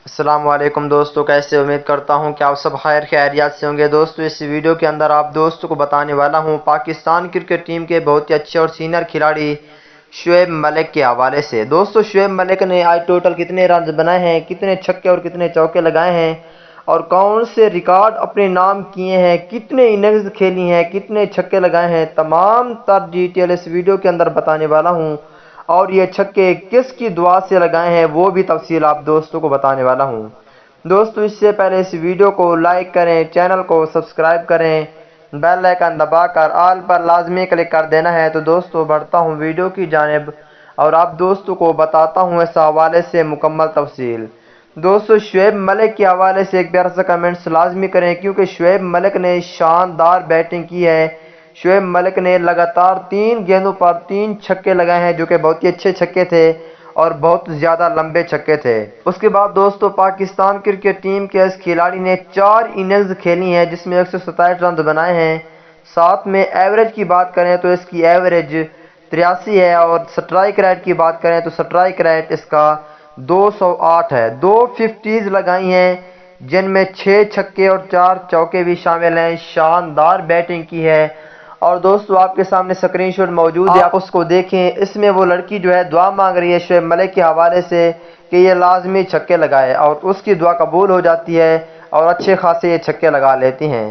السلام علیکم دوستو، کیسے؟ امید کرتا ہوں کہ آپ سب خیر خیریات سے ہوں گے۔ دوستو اس ویڈیو کے اندر آپ دوستوں کو بتانے والا ہوں پاکستان کرکٹ ٹیم کے بہت ہی اچھے اور سینئر کھلاڑی شعیب ملک کے حوالے سے۔ دوستو شعیب ملک نے آج ٹوٹل کتنے رنز بنائے ہیں، کتنے چھکے اور کتنے چوکے لگائے ہیں اور کون سے ریکارڈ اپنے نام کیے ہیں، کتنے اننگز کھیلی ہیں، کتنے چھکے لگائے ہیں، تمام تر ڈیٹیل اس ویڈیو کے اندر بتانے والا ہوں، اور یہ چھکے کس کی دعا سے لگائے ہیں وہ بھی تفصیل آپ دوستوں کو بتانے والا ہوں۔ دوستو اس سے پہلے اس ویڈیو کو لائک کریں، چینل کو سبسکرائب کریں، بیل آئیکن دبا کر آل پر لازمی کلک کر دینا ہے۔ تو دوستو بڑھتا ہوں ویڈیو کی جانب اور آپ دوستوں کو بتاتا ہوں اس حوالے سے مکمل تفصیل۔ دوستو شعیب ملک کے حوالے سے ایک پیارا سا کمنٹس لازمی کریں، کیونکہ شعیب ملک نے شاندار بیٹنگ کی ہے۔ شعیب ملک نے لگاتار 3 گیندوں پر 3 چھکے لگائے ہیں، جو کہ بہت ہی اچھے چھکے تھے اور بہت زیادہ لمبے چھکے تھے۔ اس کے بعد دوستو پاکستان کرکٹ ٹیم کے اس کھلاڑی نے 4 اننگز کھیلی ہیں، جس میں 127 رنز بنائے ہیں۔ ساتھ میں ایوریج کی بات کریں تو اس کی ایوریج 83 ہے، اور سٹرائک ریٹ کی بات کریں تو سٹرائک ریٹ اس کا 208 ہے۔ 2 50s لگائی ہیں، جن میں 6 چھکے اور 4 چوکے بھی شامل ہیں۔ شاندار بیٹنگ کی ہے، اور دوستو آپ کے سامنے سکرین شاٹ موجود ہے، آپ اس کو دیکھیں۔ اس میں وہ لڑکی جو ہے دعا مانگ رہی ہے شعیب ملک کے حوالے سے کہ یہ لازمی چھکے لگائے، اور اس کی دعا قبول ہو جاتی ہے اور اچھے خاصے یہ چھکے لگا لیتی ہیں۔